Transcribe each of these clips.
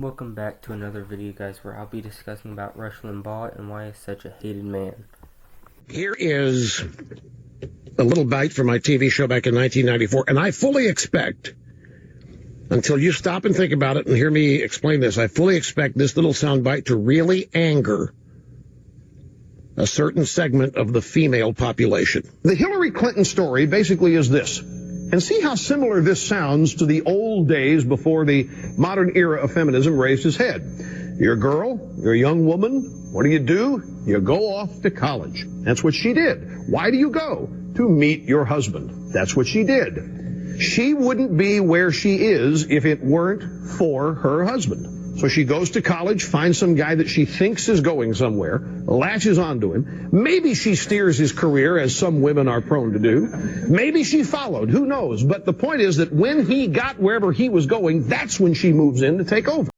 Welcome back to another video, guys, where I'll be discussing about Rush Limbaugh and why he's such a hated man. Here is a little bite from my TV show back in 1994, and I fully expect, until you stop and think about it and hear me explain this, I fully expect this little sound bite to really anger a certain segment of the female population. The Hillary Clinton story basically is this. And see how similar this sounds to the old days before the modern era of feminism raised its head. You're a girl, you're a young woman, what do? You go off to college. That's what she did. Why do you go? To meet your husband. That's what she did. She wouldn't be where she is if it weren't for her husband. So she goes to college, finds some guy that she thinks is going somewhere, latches onto him. Maybe she steers his career, as some women are prone to do. Maybe she followed, who knows? But the point is that when he got wherever he was going, that's when she moves in to take over.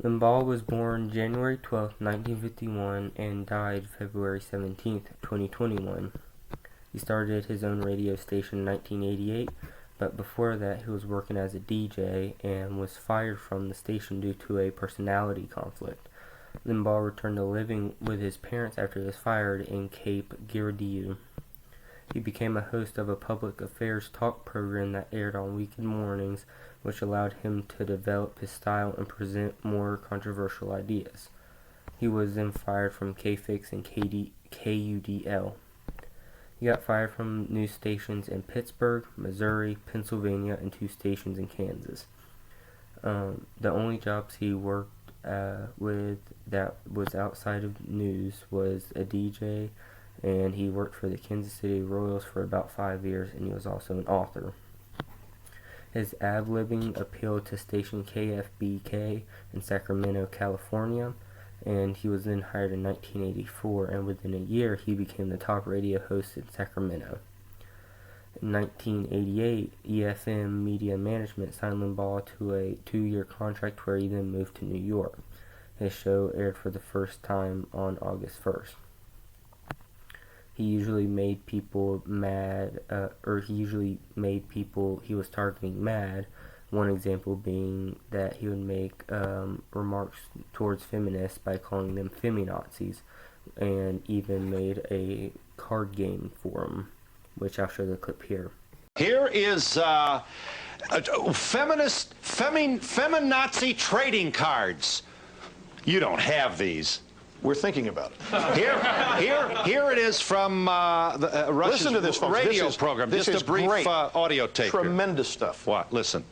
Limbaugh was born January 12, 1951, and died February 17, 2021. He started his own radio station in 1988. But before that, he was working as a DJ and was fired from the station due to a personality conflict. Limbaugh returned to living with his parents after he was fired in Cape Girardeau. He became a host of a public affairs talk program that aired on weekend mornings, which allowed him to develop his style and present more controversial ideas. He was then fired from KFIX and KUDL. He got fired from news stations in Pittsburgh, Missouri, Pennsylvania, and 2 stations in Kansas. The only jobs he worked with that was outside of news was a DJ, and he worked for the Kansas City Royals for about 5 years, and he was also an author. His ad-libbing appealed to station KFBK in Sacramento, California, and he was then hired in 1984, and within a year he became the top radio host in Sacramento. In 1988, EFM Media Management signed Limbaugh to a 2-year contract where he then moved to New York. His show aired for the first time on August 1st. He usually made people mad, he was targeting mad. One example being that he would make remarks towards feminists by calling them feminazis, and even made a card game for them, which I'll show the clip here. Here is feminazi trading cards. You don't have these. We're thinking about it. Here it is from the Russia's Listen to this, folks. radio program. This Just is a brief great. Audio tape. Tremendous stuff. What? Listen.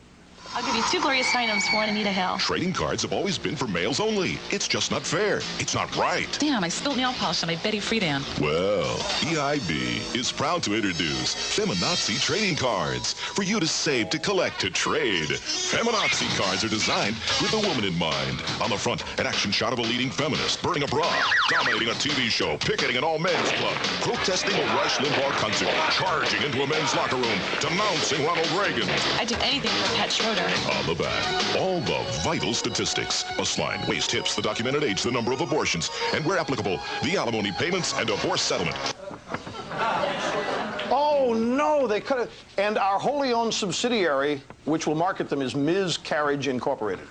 I'll give you 2 glorious items for one Anita Hill. Trading cards have always been for males only. It's just not fair. It's not right. Damn, I spilled nail polish on my Betty Friedan. Well, EIB is proud to introduce Feminazi trading cards for you to save, to collect, to trade. Feminazi cards are designed with the woman in mind. On the front, an action shot of a leading feminist burning a bra, dominating a TV show, picketing an all-men's club, protesting a Rush Limbaugh concert, charging into a men's locker room, denouncing Ronald Reagan. I'd do anything for Pat Schroeder. On the back, all the vital statistics. Bustline, waist, hips, the documented age, the number of abortions, and where applicable, the alimony payments and divorce settlement. Oh, no, they could have. And our wholly owned subsidiary, which will market them, is Ms. Carriage Incorporated.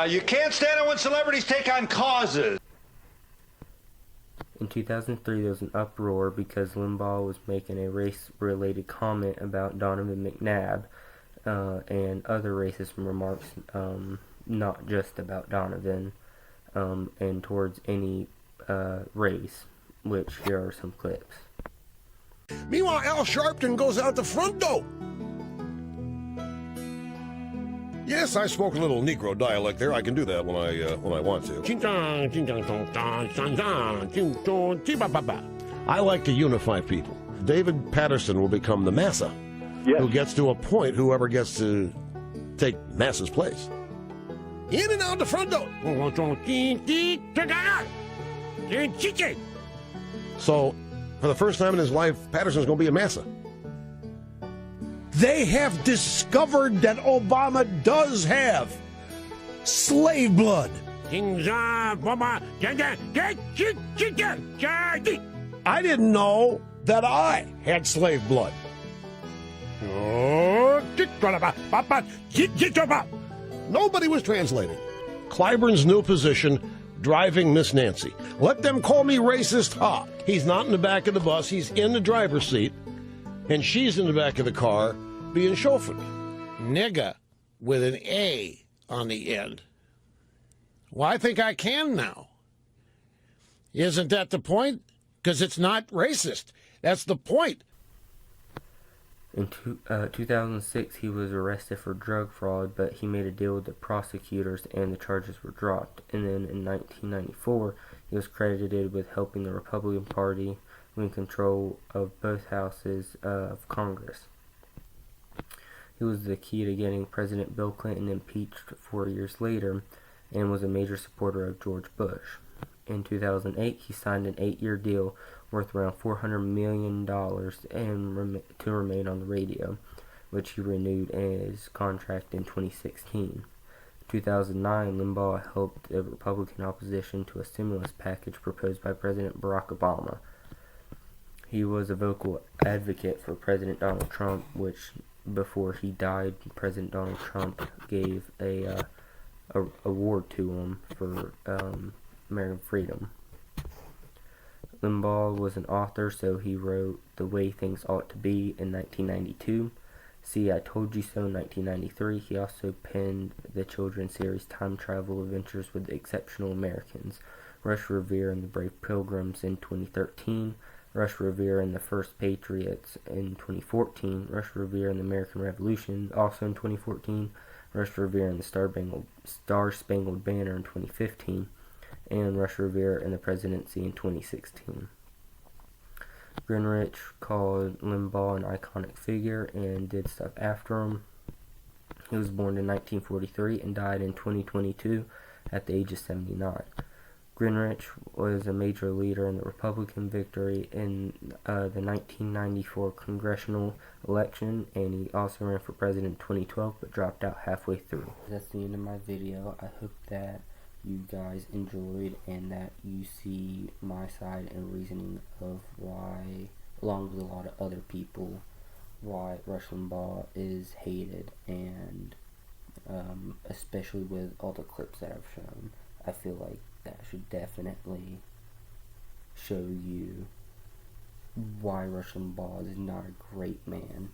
You can't stand it when celebrities take on causes. In 2003, there was an uproar because Limbaugh was making a race-related comment about Donovan McNabb and other racist remarks, not just about Donovan, and towards any race, which here are some clips. Meanwhile, Al Sharpton goes out the front door. Yes, I spoke a little Negro dialect there. I can do that when I want to. I like to unify people. David Patterson will become the massa, who gets to appoint whoever gets to take massa's place. In and out the front door. So, for the first time in his life, Patterson's going to be a massa. They have discovered that Obama does have slave blood. I didn't know that I had slave blood. Nobody was translating. Clyburn's new position, driving Miss Nancy. Let them call me racist, ha. He's not in the back of the bus, he's in the driver's seat, and she's in the back of the car being chauffeured. Nigga with an A on the end. Well, I think I can now. Isn't that the point? Because it's not racist. That's the point. In 2006, he was arrested for drug fraud, but he made a deal with the prosecutors and the charges were dropped. And then in 1994, he was credited with helping the Republican Party win control of both houses of Congress. He was the key to getting President Bill Clinton impeached 4 years later and was a major supporter of George Bush. In 2008, he signed an 8-year deal worth around $400 million to remain on the radio, which he renewed his contract in 2016. In 2009, Limbaugh helped the Republican opposition to a stimulus package proposed by President Barack Obama. He was a vocal advocate for President Donald Trump, which, before he died, President Donald Trump gave a award to him for American freedom. Limbaugh was an author, so he wrote The Way Things Ought to Be in 1992. See I Told You So in 1993. He also penned the children's series Time Travel Adventures with the Exceptional Americans, Rush Revere and the Brave Pilgrims in 2013, Rush Revere and the First Patriots in 2014, Rush Revere and the American Revolution also in 2014, Rush Revere and the Star Spangled Banner in 2015, and Rush Revere and the Presidency in 2016. Greenrich called Limbaugh an iconic figure and did stuff after him. He was born in 1943 and died in 2022 at the age of 79. Greenrich was a major leader in the Republican victory in the 1994 congressional election, and he also ran for president in 2012 but dropped out halfway through. That's the end of my video. I hope that you guys enjoyed and that you see my side and reasoning of why, along with a lot of other people, why Rush Limbaugh is hated, and especially with all the clips that I've shown. I feel like that should definitely show you why Rush Limbaugh is not a great man.